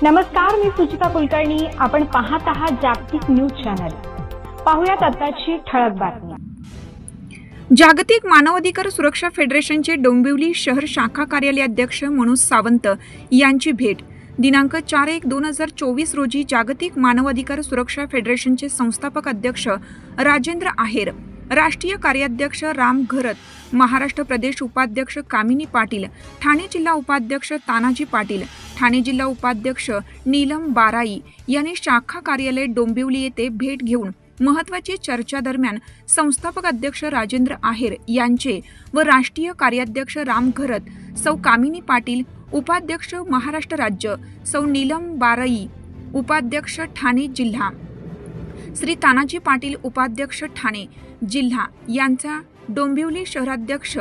नमस्कार, मी सुचिता कुलकर्णी. आपण पाहत आहात जागतिक न्यूज चॅनल. पाहुयात आताची ठळक बातमी. जागतिक मानवाधिकार सुरक्षा फेडरेशनचे डोंबिवली शहर शाखा कार्यालय अध्यक्ष मनोज सावंत यांची भेट. दिनांक 4/1/2024 रोजी जागतिक मानवाधिकार सुरक्षा फेडरेशनचे संस्थापक अध्यक्ष राजेंद्र आहेर, राष्ट्रीय कार्याध्यक्ष राम घरत, महाराष्ट्र प्रदेश उपाध्यक्ष कामिनी पाटील, ठाणे जिल्हा उपाध्यक्ष तानाजी पाटील, ठाणे जिल्हा उपाध्यक्ष नीलम बाराई यांनी शाखा कार्यालय डोंबिवली येथे भेट घेऊन महत्त्वाची चर्चा दरम्यान संस्थापक अध्यक्ष राजेंद्र आहेर यांचे व राष्ट्रीय कार्याध्यक्ष राम घरत, सौ कामिनी पाटील, उपाध्यक्ष महाराष्ट्र राज्य सौ नीलम बाराई, उपाध्यक्ष ठाणे जिल्हा श्री तानाजी पाटील, उपाध्यक्ष ठाणे जिल्हा यांचा डोंबिवली शहराध्यक्ष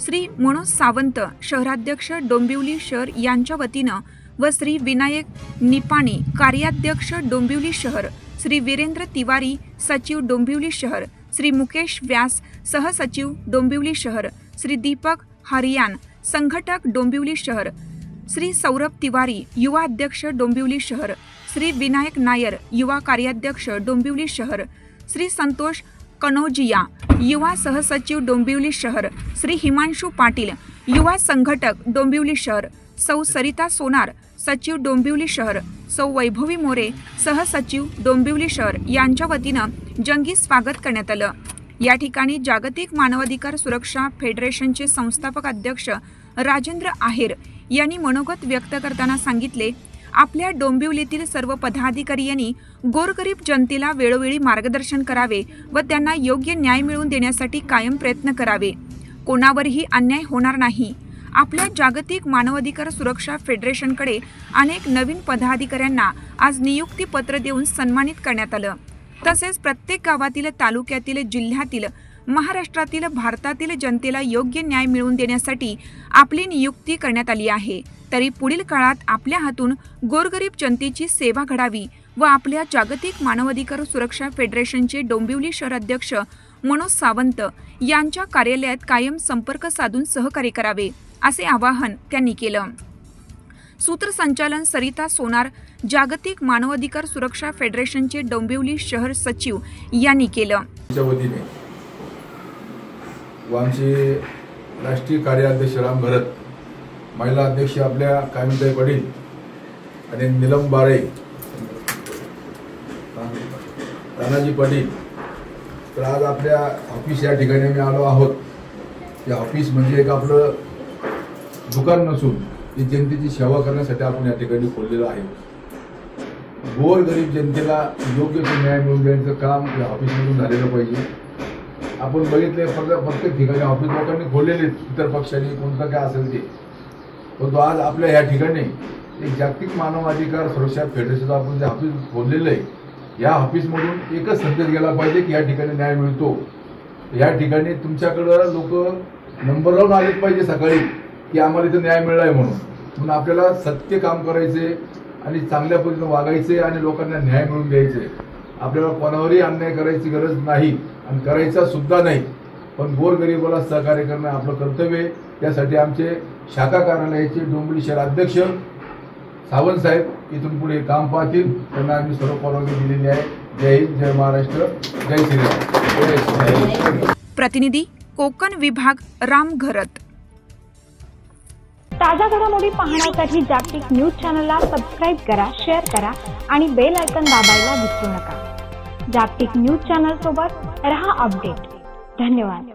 श्री मनोज सावंत, शहराध्यक्ष डोंबिवली शहर यांच्या वतीनं व श्री विनायक निपाणे, कार्याध्यक्ष डोंबिवली शहर, श्री वीरेंद्र तिवारी, सचिव डोंबिवली शहर, श्री मुकेश व्यास, सहसचिव डोंबिवली शहर, श्री दीपक हरियान, संघटक डोंबिवली शहर, श्री सौरभ तिवारी, युवा अध्यक्ष डोंबिवली शहर, श्री विनायक नायर, युवा कार्याध्यक्ष डोंबिवली शहर, श्री संतोष कनौजिया, युवा सहसचिव डोंबिवली शहर, श्री हिमांशु पाटील, युवा संघटक डोंबिवली शहर, सौ सरिता सोनार, सचिव डोंबिवली शहर, सौ वैभवी मोरे, सहसचिव डोंबिवली शहर यांच्या वतीनं जंगी स्वागत करण्यात आलं. या ठिकाणी जागतिक मानवाधिकार सुरक्षा फेडरेशनचे संस्थापक अध्यक्ष राजेंद्र आहेर यांनी मनोगत व्यक्त करताना सांगितले, आपल्या डोंबिवलीतील सर्व पदाधिकारी यांनी गोरगरीब जनतेला वेळोवेळी मार्गदर्शन करावे व त्यांना योग्य न्याय मिळवून देण्यासाठी कायम प्रयत्न करावे. कोणावरही अन्याय होणार नाही. आपल्या जागतिक मानवाधिकार सुरक्षा फेडरेशनकडे अनेक नवीन पदाधिकाऱ्यांना आज नियुक्ती पत्र देऊन सन्मानित करण्यात आलं. तसेच प्रत्येक गावातील, तालुक्यातील, जिल्ह्यातील, महाराष्ट्रातील, भारतातील जनतेला योग्य न्याय मिळवून देण्यासाठी आपली नियुक्ती करण्यात आली आहे. तरी पुढील काळात आपल्या हातून गोरगरीब जनतेची सेवा घडावी व आपल्या जागतिक मानवाधिकार सुरक्षा फेडरेशनचे डोंबिवली शहर अध्यक्ष मनोज सावंत यांच्या कार्यालयात कायम संपर्क साधून सहकार्य करावे, असे आवाहन त्यांनी केलं. सूत्रसंचालन सरिता सोनार, जागतिक मानवाधिकार सुरक्षा फेडरेशनचे डोंबिवली शहर सचिव यांनी केलं. आमचे राष्ट्रीय कार्याध्यक्ष राम घरत, महिला अध्यक्ष आपल्या कामिनी पाटील आणि नीलम बाराई, तानाजी पाटील. तर आज आपल्या ऑफिस या ठिकाणी आम्ही आलो आहोत. या ऑफिस म्हणजे एक आपलं दुकान नसून ती जनतेची सेवा करण्यासाठी आपण या ठिकाणी खोललेलं आहे. गोरगरीब जनतेला योग्य तो न्याय मिळवून देण्याचं काम या ऑफिसमधून झालेलं पाहिजे. आपण बघितले प्रत्येक ठिकाणी ऑफिस लोकांनी खोललेले, इतर पक्षांनी कोणतं काय असेल ते, परंतु आज आपल्या या ठिकाणी एक जागतिक मानवाधिकार सुरक्षा फेडरेशनचं आपण जे ऑफिस खोललेलं आहे, या ऑफिसमधून एकच संदेश गेला पाहिजे की या ठिकाणी न्याय मिळतो. या ठिकाणी तुमच्याकडं लोक नंबर लावून आलेच पाहिजे सकाळी की आम्हाला इथं न्याय मिळाला आहे म्हणून आपल्याला सत्य काम करायचे आणि चांगल्या पद्धतीने वागायचे आणि लोकांना न्याय मिळवून द्यायचे. आपल्याला कोणावरही अन्याय करायची गरज नाही आणि करायचा सुद्धा नाही, पण गोरगरिबाला सहकार्य करणं आपलं कर्तव्य आहे. त्यासाठी आमचे शाखा कार्यालयाचे डोंबिवली शहर अध्यक्ष सावंत साहेब इथून पुढे काम पाहतील. त्यांना आम्ही सर्व परवानगी दिलेली आहे. जय हिंद, जय महाराष्ट्र, जय श्रीराम. प्रतिनिधी कोकण विभाग राम घरत. ताज्या घडामोडी पाहण्यासाठी जागतिक न्यूज चॅनलला सबस्क्राईब करा, शेअर करा आणि बेल आयकॉन दाबायला विसरू नका. जागतिक न्यूज चॅनल सोबत रहा अपडेट. धन्यवाद.